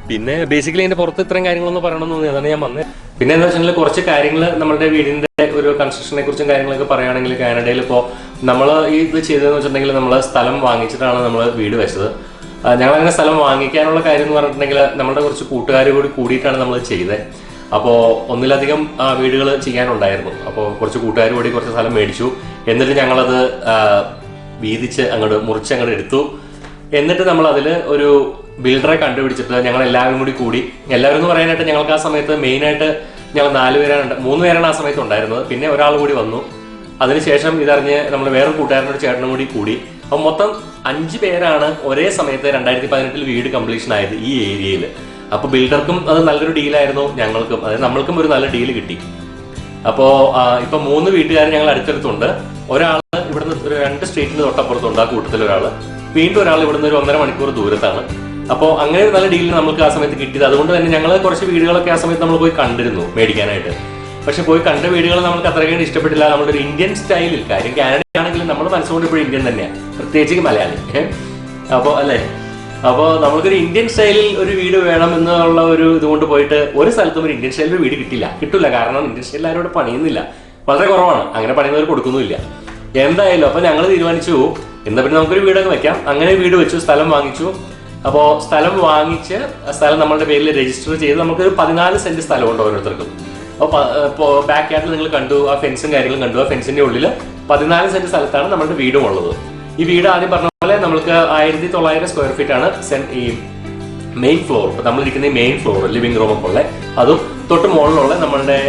പിന്നെ ബേസിക്കലി അതിൻ്റെ പുറത്ത് ഇത്രയും കാര്യങ്ങളൊന്നും പറയണമെന്ന് തോന്നി, അതാണ് ഞാൻ വന്നത്. പിന്നെ എന്താ വെച്ചിട്ടുണ്ടെങ്കിൽ കുറച്ച് കാര്യങ്ങൾ നമ്മുടെ വീടിൻ്റെ ഒരു കൺസ്ട്രക്ഷനെ കുറിച്ചും കാര്യങ്ങളൊക്കെ പറയുകയാണെങ്കിൽ കാനഡയിൽ ഇപ്പോൾ നമ്മൾ ഇത് ചെയ്തതെന്ന് വെച്ചിട്ടുണ്ടെങ്കിൽ നമ്മൾ സ്ഥലം വാങ്ങിച്ചിട്ടാണ് നമ്മൾ വീട് വെച്ചത്. ഞങ്ങളങ്ങനെ സ്ഥലം വാങ്ങിക്കാനുള്ള കാര്യം എന്ന് പറഞ്ഞിട്ടുണ്ടെങ്കിൽ നമ്മുടെ കുറച്ച് കൂട്ടുകാർ കൂടിയിട്ടാണ് നമ്മൾ ചെയ്തത്. അപ്പോൾ ഒന്നിലധികം വീടുകൾ ചെയ്യാനുണ്ടായിരുന്നു. അപ്പോൾ കുറച്ച് കൂട്ടുകാർ കൂടി കുറച്ച് സ്ഥലം മേടിച്ചു. എന്നിട്ട് ഞങ്ങളത് വീതിച്ച് മുറിച്ച് അങ്ങോട്ട് എടുത്തു. എന്നിട്ട് നമ്മൾ അതിൽ ഒരു ബിൽഡറെ കണ്ടുപിടിച്ചിട്ട് ഞങ്ങൾ എല്ലാവരും കൂടി എല്ലാവരും എന്ന് പറയാനായിട്ട് ഞങ്ങൾക്ക് ആ സമയത്ത് മെയിനായിട്ട് ഞങ്ങൾ 3 പേരാണ് ആ സമയത്ത് ഉണ്ടായിരുന്നത്. പിന്നെ ഒരാൾ കൂടി വന്നു. അതിനുശേഷം ഇതറിഞ്ഞ് നമ്മൾ വേറൊരു കൂട്ടുകാരനോട് ചേട്ടനും കൂടി അപ്പോൾ മൊത്തം 5 പേരാണ് ഒരേ സമയത്ത് 2018 വീട് കംപ്ലീഷൻ ആയത് ഈ ഏരിയയിൽ. അപ്പോൾ ബിൽഡർക്കും അത് നല്ലൊരു ഡീലായിരുന്നു, ഞങ്ങൾക്കും അതായത് നമ്മൾക്കും ഒരു നല്ല ഡീല് കിട്ടി. അപ്പോൾ ഇപ്പം 3 വീട്ടുകാർ ഞങ്ങൾ അടുത്തടുത്തുണ്ട്. ഒരാൾ ഇവിടുന്ന് ഒരു 2 സ്ട്രീറ്റിന് തൊട്ടപ്പുറത്തുണ്ട്, ആ കൂട്ടത്തിൽ ഒരാൾ. വീണ്ടും ഒരാൾ ഇവിടുന്ന് ഒരു 1.5 മണിക്കൂർ ദൂരത്താണ്. അപ്പോൾ അങ്ങനെ ഒരു നല്ല ഡീലിൽ നമുക്ക് ആ സമയത്ത് കിട്ടിയത്. അതുകൊണ്ട് തന്നെ ഞങ്ങൾ കുറച്ച് വീടുകളൊക്കെ ആ സമയത്ത് നമ്മൾ പോയി കണ്ടിരുന്നു മേടിക്കാനായിട്ട്. പക്ഷെ പോയി കണ്ട വീടുകൾ നമുക്ക് അത്രയും ഇഷ്ടപ്പെട്ടില്ല. നമ്മുടെ ഒരു ഇന്ത്യൻ സ്റ്റൈലിൽ, കാര്യം കാനഡയാണെങ്കിലും നമ്മൾ മനസ്സുകൊണ്ട് ഇപ്പോഴും ഇന്ത്യൻ തന്നെയാണ്, പ്രത്യേകിച്ച് മലയാളി. അപ്പോൾ അല്ലേ, അപ്പോൾ നമുക്കൊരു ഇന്ത്യൻ സ്റ്റൈലിൽ ഒരു വീട് വേണം എന്നുള്ള ഒരു ഇതുകൊണ്ട് പോയിട്ട് ഒരു സ്ഥലത്തും ഒരു ഇന്ത്യൻ സ്റ്റൈലിൽ വീട് കിട്ടില്ല. കാരണം ഇന്ത്യൻ സ്റ്റൈലിൽ ആരും ഇവിടെ പണിയുന്നില്ല, വളരെ കുറവാണ്. അങ്ങനെ പണിയുന്നവർ കൊടുക്കുന്നുമില്ല. എന്തായാലും അപ്പോൾ ഞങ്ങൾ തീരുമാനിച്ചു എന്താ പിന്നെ നമുക്കൊരു വീടൊക്കെ വെക്കാം. അങ്ങനെ വീട് വെച്ചു, സ്ഥലം വാങ്ങിച്ചു. അപ്പോൾ സ്ഥലം വാങ്ങിച്ച് സ്ഥലം നമ്മളുടെ പേരിൽ രജിസ്റ്റർ ചെയ്ത് നമുക്കൊരു 14 സെന്റ് സ്ഥലമുണ്ട് ഓരോരുത്തർക്കും. അപ്പോൾ ബാക്ക് യാർഡിൽ നിങ്ങൾ കണ്ടു, ആ ഫെൻസും കാര്യങ്ങളും കണ്ടു. ആ ഫെൻസിന്റെ ഉള്ളിൽ 14 സെന്റ് സ്ഥലത്താണ് നമ്മുടെ വീടും ഉള്ളത്. ഈ വീട് ആദ്യം പറഞ്ഞ പോലെ നമ്മൾക്ക് 1900 സ്ക്വയർ ഫീറ്റ് ആണ് ഈ മെയിൻ ഫ്ലോർ. ഇപ്പൊ നമ്മളിരിക്കുന്ന ഈ മെയിൻ ഫ്ലോർ ലിവിംഗ് റൂം ഒക്കെ ഉള്ള, അതും തൊട്ട് മുകളിലുള്ള നമ്മളുടെ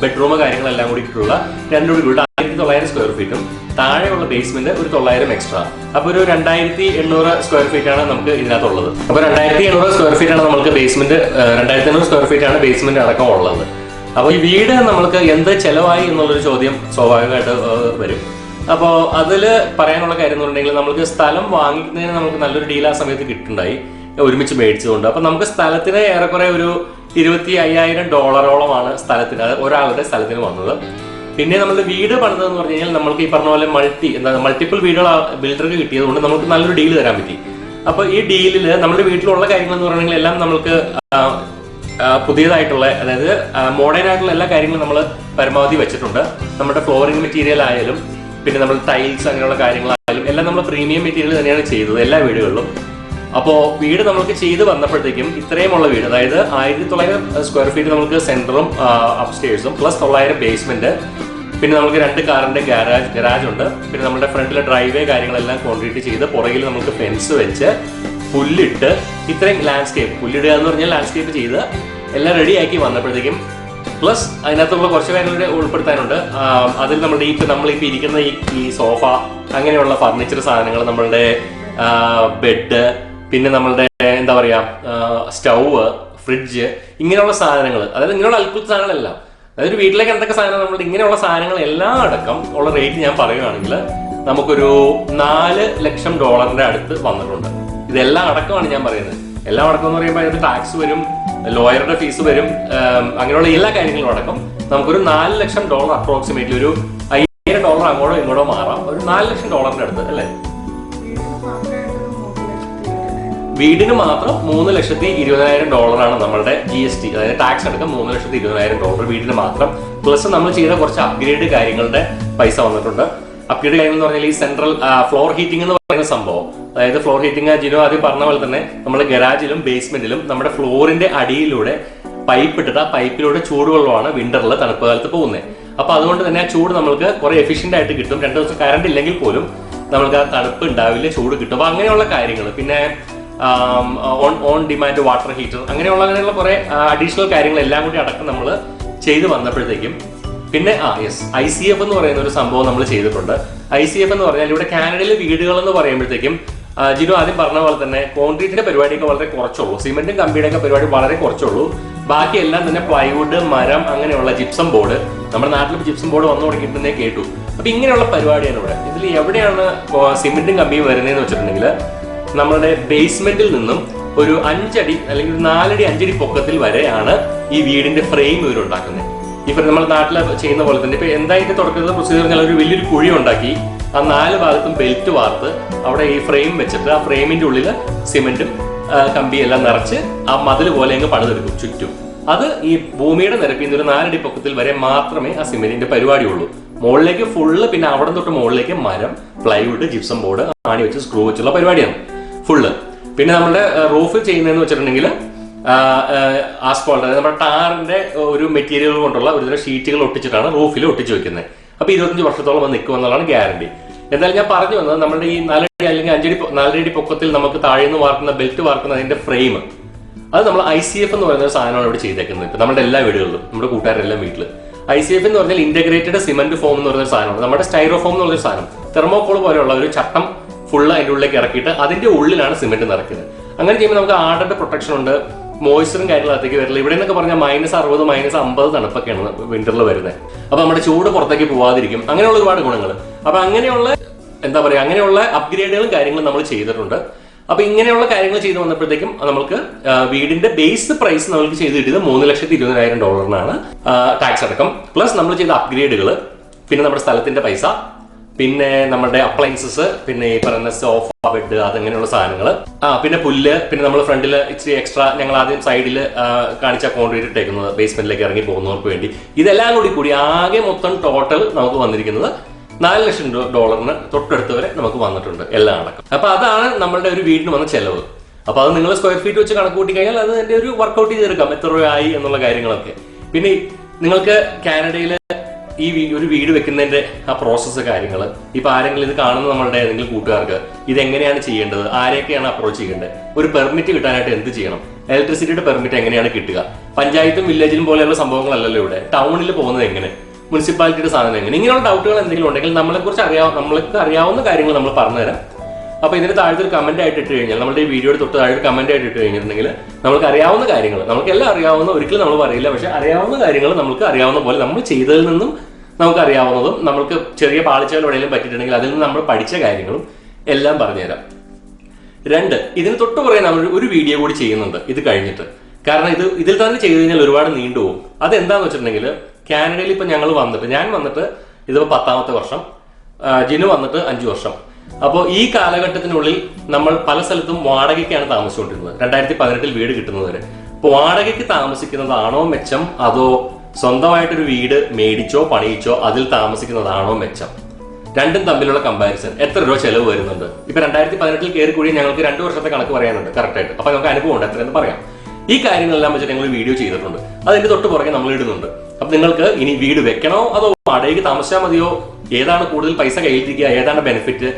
ബെഡ്റൂം കാര്യങ്ങളെല്ലാം കൂടി ഇട്ടുള്ള 2 വീട് 1900 സ്ക്വയർ ഫീറ്റും താഴെയുള്ള ബേസ്മെന്റ് ഒരു 900 എക്സ്ട്രാ. അപ്പൊ ഒരു 2800 സ്ക്വയർ ഫീറ്റ് ആണ് നമുക്ക് ഇതിനകത്തുള്ളത്. അപ്പൊ 2800 സ്ക്വയർ ഫീറ്റ് ആണ് നമുക്ക് ബേസ്മെന്റ്, 2800 സ്ക്വയർ ഫീറ്റ് ആണ് ബേസ്മെന്റ് അടക്കം ഉള്ളത്. അപ്പൊ ഈ വീട് നമ്മൾക്ക് എന്ത് ചെലവായി എന്നുള്ളൊരു ചോദ്യം സ്വാഭാവികമായിട്ട് വരും. അപ്പോൾ അതിൽ പറയാനുള്ള കാര്യം എന്ന് പറഞ്ഞിട്ടുണ്ടെങ്കിൽ നമുക്ക് സ്ഥലം വാങ്ങിക്കുന്നതിന് നമുക്ക് നല്ലൊരു ഡീൽ ആ സമയത്ത് കിട്ടുന്നുണ്ടായി, ഒരുമിച്ച് മേടിച്ചതുകൊണ്ട്. അപ്പം നമുക്ക് സ്ഥലത്തിന് ഏറെക്കുറെ ഒരു $25,000 സ്ഥലത്തിന്, ഒരാളുടെ സ്ഥലത്തിന് വന്നത്. പിന്നെ നമ്മുടെ വീട് പണിതെന്ന് പറഞ്ഞു കഴിഞ്ഞാൽ നമ്മൾക്ക് ഈ പറഞ്ഞ പോലെ മൾട്ടിപ്പിൾ വീടുകൾ ബിൽഡർക്ക് കിട്ടിയത് കൊണ്ട് നമുക്ക് നല്ലൊരു ഡീൽ തരാൻ പറ്റി. അപ്പോൾ ഈ ഡീലിൽ നമ്മുടെ വീട്ടിലുള്ള കാര്യങ്ങൾ എന്ന് പറഞ്ഞിട്ടുണ്ടെങ്കിൽ എല്ലാം നമുക്ക് പുതിയതായിട്ടുള്ള, അതായത് മോഡേൺ ആയിട്ടുള്ള എല്ലാ കാര്യങ്ങളും നമ്മൾ പരമാവധി വെച്ചിട്ടുണ്ട്. നമ്മുടെ ഫ്ലോറിംഗ് മെറ്റീരിയൽ ആയാലും പിന്നെ നമ്മൾ ടൈൽസ് അങ്ങനെയുള്ള കാര്യങ്ങളായാലും എല്ലാം നമ്മൾ പ്രീമിയം മെറ്റീരിയൽ തന്നെയാണ് ചെയ്തത് എല്ലാ വീടുകളിലും. അപ്പോൾ വീട് നമുക്ക് ചെയ്ത് വന്നപ്പോഴത്തേക്കും ഇത്രയുമുള്ള വീട്, അതായത് 1900 സ്ക്വയർ ഫീറ്റ് നമുക്ക് സെന്ററും അപ്സ്റ്റേഴ്സും പ്ലസ് 900 ബേസ്മെന്റ്, പിന്നെ നമുക്ക് 2 കാറിന്റെ ഗരാജ് ഉണ്ട്. പിന്നെ നമ്മുടെ ഫ്രണ്ടിലെ ഡ്രൈവേ കാര്യങ്ങളെല്ലാം കോൺക്രീറ്റ് ചെയ്ത് പുറകിൽ നമുക്ക് ഫെൻസ് വെച്ച് പുല്ലിട്ട് ഇത്രയും ലാൻഡ്സ്കേപ്പ്, പുല്ലിടുക എന്ന് പറഞ്ഞാൽ ലാൻഡ്സ്കേപ്പ് ചെയ്ത് എല്ലാം റെഡിയാക്കി വന്നപ്പോഴത്തേക്കും പ്ലസ് അതിനകത്തുള്ള കുറച്ച് കാര്യങ്ങൾ ഉൾപ്പെടുത്താനുണ്ട്. അതിൽ നമ്മളിപ്പോൾ ഇരിക്കുന്ന ഈ സോഫ അങ്ങനെയുള്ള ഫർണിച്ചർ സാധനങ്ങൾ, നമ്മളുടെ ബെഡ്, പിന്നെ നമ്മളുടെ എന്താ പറയുക സ്റ്റൗവ്, ഫ്രിഡ്ജ്, ഇങ്ങനെയുള്ള സാധനങ്ങൾ, അതായത് ഇങ്ങനെയുള്ള അത്ഭുത സാധനങ്ങളെല്ലാം, അതായത് വീട്ടിലേക്ക് എന്തൊക്കെ സാധനങ്ങൾ നമ്മളുടെ ഇങ്ങനെയുള്ള സാധനങ്ങൾ എല്ലാം അടക്കം ഉള്ള റേറ്റ് ഞാൻ പറയുകയാണെങ്കിൽ നമുക്കൊരു $4 ലക്ഷം അടുത്ത് വന്നിട്ടുണ്ട്. ഇതെല്ലാം അടക്കമാണ് ഞാൻ പറയുന്നത്. എല്ലാം അടക്കം എന്ന് പറയുമ്പോൾ അതിനകത്ത് ടാക്സ് വരും, ലോയറുടെ ഫീസ് വരും, അങ്ങനെയുള്ള എല്ലാ കാര്യങ്ങളും അടക്കം നമുക്കൊരു $4 ലക്ഷം അപ്രോക്സിമേറ്റ്ലി ഒരു $5,000 അങ്ങോട്ടോ ഇങ്ങോട്ടോ മാറാം. ഒരു $4 ലക്ഷം അടുത്ത് അല്ലേ? വീടിന് മാത്രം $3,20,000 ആണ് നമ്മളുടെ GST, അതായത് ടാക്സ് അടക്കം $3,20,000 വീടിന് മാത്രം. പ്ലസ് നമ്മൾ ചെയ്ത കുറച്ച് അപ്ഗ്രേഡ് കാര്യങ്ങളുടെ പൈസ വന്നിട്ടുണ്ട്. അപ്ഗ്രേഡ് കാര്യങ്ങൾ എന്ന് പറഞ്ഞാൽ ഈ സെൻട്രൽ ഫ്ലോർ ഹീറ്റിംഗ് എന്ന് പറയുന്ന സംഭവം, അതായത് ഫ്ലോർ ഹീറ്റിംഗ് ജിനോ ആദ്യം പറഞ്ഞ പോലെ തന്നെ നമ്മുടെ ഗരാജിലും ബേസ്മെന്റിലും നമ്മുടെ ഫ്ലോറിന്റെ അടിയിലൂടെ പൈപ്പ് ഇട്ടിട്ട് ആ പൈപ്പിലൂടെ ചൂടുവെള്ളമാണ് വിന്ററിൽ തണുപ്പ് കാലത്ത് പോകുന്നത്. അപ്പൊ അതുകൊണ്ട് തന്നെ ആ ചൂട് നമുക്ക് കുറെ എഫിഷ്യന്റ് ആയിട്ട് കിട്ടും. 2 ദിവസം കറണ്ട് ഇല്ലെങ്കിൽ പോലും നമുക്ക് ആ തണുപ്പ് ഉണ്ടാവില്ല, ചൂട് കിട്ടും. അപ്പൊ അങ്ങനെയുള്ള കാര്യങ്ങൾ, പിന്നെ ഓൺ ഡിമാൻഡ് വാട്ടർ ഹീറ്റർ, അങ്ങനെയുള്ള കുറെ അഡീഷണൽ കാര്യങ്ങൾ എല്ലാം കൂടി അടക്കം നമ്മൾ ചെയ്ത് വന്നപ്പോഴത്തേക്കും പിന്നെ ICF എന്ന് പറയുന്ന ഒരു സംഭവം നമ്മൾ ചെയ്തിട്ടുണ്ട്. ICF എന്ന് പറഞ്ഞാൽ ഇവിടെ കാനഡയിലെ വീടുകൾ എന്ന് പറയുമ്പോഴത്തേക്കും ജിനു ആദ്യം പറഞ്ഞ പോലെ തന്നെ കോൺക്രീറ്റിന്റെ പരിപാടിയൊക്കെ വളരെ കുറച്ചുള്ളൂ, സിമെന്റും കമ്പിയുടെ ഒക്കെ പരിപാടി വളരെ കുറച്ചുള്ളൂ. ബാക്കിയെല്ലാം തന്നെ പ്ലൈവുഡ്, മരം, അങ്ങനെയുള്ള ജിപ്സം ബോർഡ്. നമ്മുടെ നാട്ടിൽ ജിപ്സം ബോർഡ് വന്നു തുടങ്ങിയിട്ടുണ്ടെന്നേ കേട്ടു. അപ്പൊ ഇങ്ങനെയുള്ള പരിപാടിയാണ് ഇവിടെ. ഇതിൽ എവിടെയാണ് സിമെന്റും കമ്പിയും വരുന്നതെന്ന് വെച്ചിട്ടുണ്ടെങ്കിൽ നമ്മുടെ ബേസ്മെന്റിൽ നിന്നും ഒരു 5 അടി അല്ലെങ്കിൽ 4 അടി 5 അടി പൊക്കത്തിൽ വരെയാണ് ഈ വീടിന്റെ ഫ്രെയിം ഇവരുണ്ടാക്കുന്നത്. ഇപ്പൊ നമ്മൾ നാട്ടിൽ ചെയ്യുന്ന പോലെ തന്നെ ഇപ്പൊ എന്തായിട്ട് തുടക്കത്തിൽ പ്രൊസീജിയർ പറഞ്ഞാൽ ഒരു വലിയൊരു കുഴി ഉണ്ടാക്കി ആ 4 ഭാഗത്തും ബെൽറ്റ് വാർത്ത് അവിടെ ഈ ഫ്രെയിം വെച്ചിട്ട് ആ ഫ്രെയിമിന്റെ ഉള്ളിൽ സിമെന്റും കമ്പിയും എല്ലാം നിറച്ച് ആ മതിൽ പോലെ അങ്ങ് പണിതെടുക്കും ചുറ്റും. അത് ഈ ഭൂമിയുടെ നിരപ്പിൽ നിന്ന് ഒരു 4 അടി പൊക്കത്തിൽ വരെ മാത്രമേ ആ സിമെന്റിന്റെ പരിപാടിയുള്ളൂ. മുകളിലേക്ക് ഫുള്ള്, പിന്നെ അവിടെ തൊട്ട് മുകളിലേക്ക് മരം, പ്ലൈവുഡ്, ജിപ്സം ബോർഡ്, ആണി വെച്ച് സ്ക്രൂ വെച്ചുള്ള പരിപാടിയാണ് ഫുള്ള്. പിന്നെ നമ്മുടെ റൂഫ് ചെയ്യുന്നതെന്ന് വെച്ചിട്ടുണ്ടെങ്കിൽ ആസ്ഫോൾട്ട്, അതായത് നമ്മുടെ ടാറിന്റെ ഒരു മെറ്റീരിയൽ കൊണ്ടുള്ള ഒരുതരം ഷീറ്റുകൾ ഒട്ടിച്ചിട്ടാണ് റൂഫിൽ ഒട്ടിച്ചു വെക്കുന്നത്. അപ്പൊ 25 വർഷത്തോളം അത് നിൽക്കും എന്നുള്ളതാണ് ഗ്യാരണ്ടി. എന്തായാലും ഞാൻ പറഞ്ഞു വന്നത് നമ്മുടെ ഈ 4 അടി അല്ലെങ്കിൽ 4 അടി പൊക്കത്തിൽ നമുക്ക് താഴെ നിന്ന് വാർക്കുന്ന ബെൽറ്റ് വാർക്കുന്ന അതിന്റെ ഫ്രെയിം, അത് നമ്മൾ ICF എന്ന് പറയുന്ന ഒരു സാധനമാണ് ഇവിടെ ചെയ്തേക്കുന്നത്. ഇപ്പൊ നമ്മുടെ എല്ലാ വീടുകളിലും, നമ്മുടെ കൂട്ടുകാരെല്ലാം വീട്ടിൽ ICF എന്ന് പറഞ്ഞാൽ ഇന്റഗ്രേറ്റഡ് സിമെന്റ് ഫോം എന്ന് പറയുന്ന സാധനമാണ്. നമ്മുടെ സ്റ്റൈറോഫോം എന്ന് പറഞ്ഞൊരു സാധനം, തെർമോകോൾ പോലെയുള്ള ഒരു ചട്ടം ഫുള്ള് അതിന്റെ ഉള്ളിലേക്ക് ഇറക്കിയിട്ട് അതിന്റെ ഉള്ളിലാണ് സിമെന്റ് നിറയ്ക്കുന്നത്. അങ്ങനെ ചെയ്യുമ്പോൾ നമുക്ക് ആർഡറിന്റെ പ്രൊട്ടക്ഷൻ ഉണ്ട്, മോയ്സ്ചറും കാര്യങ്ങളകത്തേക്ക് വരില്ല. ഇവിടെ നിന്നൊക്കെ പറഞ്ഞാൽ -60, -50 തണുപ്പൊക്കെയാണ് വിന്ററിൽ വരുന്നത്. അപ്പൊ നമ്മുടെ ചൂട് പുറത്തേക്ക് പോവാതിരിക്കും. അങ്ങനെയുള്ള ഒരുപാട് ഗുണങ്ങൾ. അപ്പൊ അങ്ങനെയുള്ള എന്താ പറയാ, അങ്ങനെയുള്ള അപ്ഗ്രേഡുകളും കാര്യങ്ങളും നമ്മൾ ചെയ്തിട്ടുണ്ട്. അപ്പൊ ഇങ്ങനെയുള്ള കാര്യങ്ങൾ ചെയ്ത് വന്നപ്പോഴത്തേക്കും നമുക്ക് വീടിന്റെ ബേസ് പ്രൈസ് നമുക്ക് ചെയ്ത് കിട്ടിയത് $3,20,000 ടാക്സ് അടക്കം, പ്ലസ് നമ്മൾ ചെയ്ത അപ്ഗ്രേഡുകൾ, പിന്നെ നമ്മുടെ സ്ഥലത്തിന്റെ പൈസ, പിന്നെ നമ്മുടെ അപ്ലയൻസസ്, പിന്നെ ഈ പറയുന്ന സോഫ, ബെഡ്, അതങ്ങനെയുള്ള സാധനങ്ങൾ, പിന്നെ പുല്ല്, പിന്നെ നമ്മൾ ഫ്രണ്ടിൽ ഇച്ചിരി എക്സ്ട്രാ ഞങ്ങൾ ആദ്യം സൈഡിൽ കാണിച്ച കോൺക്രീറ്റ് ഇട്ടേക്കുന്നത് ബേസ്മെന്റിലേക്ക് ഇറങ്ങി പോകുന്നവർക്ക് വേണ്ടി. ഇതെല്ലാം കൂടി ആകെ മൊത്തം ടോട്ടൽ നമുക്ക് വന്നിരിക്കുന്നത് $4,00,000 തൊട്ടടുത്ത് വരെ നമുക്ക് വന്നിട്ടുണ്ട് എല്ലാം അടക്കം. അപ്പൊ അതാണ് നമ്മളുടെ ഒരു വീടിന് വന്ന ചെലവ്. അപ്പൊ അത് നിങ്ങൾ സ്ക്വയർ ഫീറ്റ് വെച്ച് കണക്ക് കൂട്ടി കഴിഞ്ഞാൽ അത് അതിന്റെ ഒരു വർക്ക്ഔട്ട് ചെയ്തെടുക്കാം എത്ര രൂപയായി എന്നുള്ള കാര്യങ്ങളൊക്കെ. പിന്നെ നിങ്ങൾക്ക് കാനഡയിൽ ഈ ഒരു വീട് വെക്കുന്നതിന്റെ ആ പ്രോസസ്സ് കാര്യങ്ങൾ, ഇപ്പൊ ആരെങ്കിലും ഇത് കാണുന്ന നമ്മളുടെ ഏതെങ്കിലും കൂട്ടുകാർക്ക് ഇതെങ്ങനെയാണ് ചെയ്യേണ്ടത്, ആരെയൊക്കെയാണ് അപ്രോച്ച് ചെയ്യേണ്ടത്, ഒരു പെർമിറ്റ് കിട്ടാനായിട്ട് എന്ത് ചെയ്യണം, ഇലക്ട്രിസിറ്റിയുടെ പെർമിറ്റ് എങ്ങനെയാണ് കിട്ടുക, പഞ്ചായത്തും വില്ലേജിലും പോലെയുള്ള സംഭവങ്ങളല്ലല്ലോ ഇവിടെ, ടൗണിൽ പോകുന്നത് എങ്ങനെ, മുനിസിപ്പാലിറ്റിയുടെ സാധനം എങ്ങനെ, ഇങ്ങനെയുള്ള ഡൗട്ടുകൾ എന്തെങ്കിലും ഉണ്ടെങ്കിൽ നമ്മൾക്ക് അറിയാവുന്ന കാര്യങ്ങൾ നമ്മൾ പറഞ്ഞുതരാം. അപ്പൊ ഇതിന് താഴത്തെ ഒരു കമന്റ് ആയിട്ട് ഇട്ട് കഴിഞ്ഞാൽ, നമ്മുടെ ഈ വീഡിയോയുടെ തൊട്ട് താഴെ കമന്റ് ആയിട്ട് ഇട്ട് കഴിഞ്ഞിട്ടുണ്ടെങ്കിൽ നമുക്ക് അറിയാവുന്ന കാര്യങ്ങൾ, നമുക്ക് എല്ലാം അറിയാവുന്ന ഒരിക്കലും നമ്മൾ പറയില്ല, പക്ഷെ അറിയാവുന്ന കാര്യങ്ങൾ നമുക്ക് അറിയാവുന്ന പോലെ നമ്മൾ ചെയ്തതിൽ നിന്നും നമുക്ക് അറിയാവുന്നതും നമുക്ക് ചെറിയ പാളിച്ചകൾ എവിടെയെങ്കിലും പറ്റിയിട്ടുണ്ടെങ്കിൽ അതിൽ നിന്ന് നമ്മൾ പഠിച്ച കാര്യങ്ങളും എല്ലാം പറഞ്ഞുതരാം. 2, ഇതിന് തൊട്ട് പുറകെ നമ്മൾ ഒരു വീഡിയോ കൂടി ചെയ്യുന്നുണ്ട് ഇത് കഴിഞ്ഞിട്ട്. കാരണം ഇതിൽ തന്നെ ചെയ്തു കഴിഞ്ഞാൽ ഒരുപാട് നീണ്ടുപോകും. അതെന്താന്ന് വെച്ചിട്ടുണ്ടെങ്കിൽ കാനഡയിൽ ഇപ്പൊ ഞാൻ വന്നിട്ട് ഇതിപ്പോ 10ാമത്തെ വർഷം, ജിനു വന്നിട്ട് 5 വർഷം. അപ്പോൾ ഈ കാലഘട്ടത്തിനുള്ളിൽ നമ്മൾ പല സ്ഥലത്തും വാടകയ്ക്കാണ് താമസിച്ചുകൊണ്ടിരുന്നത്. 2018 വീട് കിട്ടുന്നതുവരെ. അപ്പോൾ വാടകയ്ക്ക് താമസിക്കുന്നതാണോ മെച്ചം, അതോ സ്വന്തമായിട്ടൊരു വീട് മേടിച്ചോ പണിയിച്ചോ അതിൽ താമസിക്കുന്നതാണോ മെച്ചം? രണ്ടും തമ്മിലുള്ള കമ്പാരിസൺ. എത്ര രൂപ ചെലവ് വരുന്നുണ്ട്? ഇപ്പൊ 2018 കയറി കൂടി ഞങ്ങൾക്ക് 2 വർഷത്തെ കണക്ക് പറയാനുണ്ട് കറക്റ്റായിട്ട്. അപ്പൊ നമുക്ക് അനുഭവം ഉണ്ട് എത്രയെന്ന് പറയാം. ഈ കാര്യങ്ങളെല്ലാം വെച്ചിട്ട് ഞങ്ങൾ വീഡിയോ ചെയ്തിട്ടുണ്ട്. അതിന്റെ തൊട്ട് പുറകെ നമ്മൾ ഇടുന്നുണ്ട്. അപ്പൊ നിങ്ങൾക്ക് ഇനി വീട് വെക്കണോ അതോ വാടകയ്ക്ക് താമസിച്ചാൽ മതിയോ, ഏതാണ് കൂടുതൽ പൈസ കയ്യിലിരിക്കുക, ഏതാണ് ബെനിഫിറ്റ്,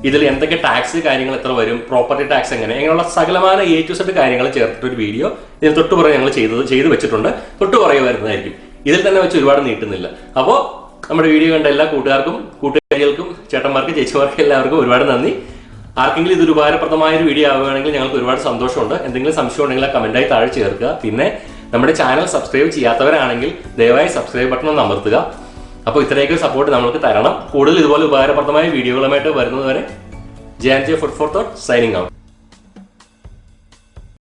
ഇതിൽ എന്തൊക്കെ ടാക്സ് കാര്യങ്ങൾ എത്ര വരും, പ്രോപ്പർട്ടി ടാക്സ് എങ്ങനെയുള്ള സകലമായ A to Z കാര്യങ്ങൾ ചേർത്തിട്ടൊരു വീഡിയോ ഇതിന് തൊട്ട് പുറകെ ഞങ്ങൾ ചെയ്ത് വെച്ചിട്ടുണ്ട്. തൊട്ട് പുറകെ വരുന്നതായിരിക്കും. ഇതിൽ തന്നെ വെച്ച് ഒരുപാട് നീട്ടുന്നില്ല. അപ്പോൾ നമ്മുടെ വീഡിയോ കണ്ട എല്ലാ കൂട്ടുകാർക്കും, കൂട്ടുകാരികൾക്കും, ചേട്ടന്മാർക്കും, ചേച്ചിമാർക്കും എല്ലാവർക്കും ഒരുപാട് നന്ദി. ആർക്കെങ്കിലും ഇതൊരു ഉപകാരപ്രദമായ ഒരു വീഡിയോ ആവുകയാണെങ്കിൽ ഞങ്ങൾക്ക് ഒരുപാട് സന്തോഷമുണ്ട്. എന്തെങ്കിലും സംശയം ഉണ്ടെങ്കിൽ ആ കമന്റായി താഴെ ചേർക്കുക. പിന്നെ നമ്മുടെ ചാനൽ സബ്സ്ക്രൈബ് ചെയ്യാത്തവരാണെങ്കിൽ ദയവായി സബ്സ്ക്രൈബ് ബട്ടൺ ഒന്ന് അമർത്തുക. അപ്പോൾ ഇത്രയൊക്കെ സപ്പോർട്ട് നമ്മൾക്ക് തരണം. കൂടുതൽ ഇതുപോലെ ഉപകാരപ്രദമായ വീഡിയോകളുമായിട്ട് വരുന്നതുവരെ JNJ Food for Thought signing out.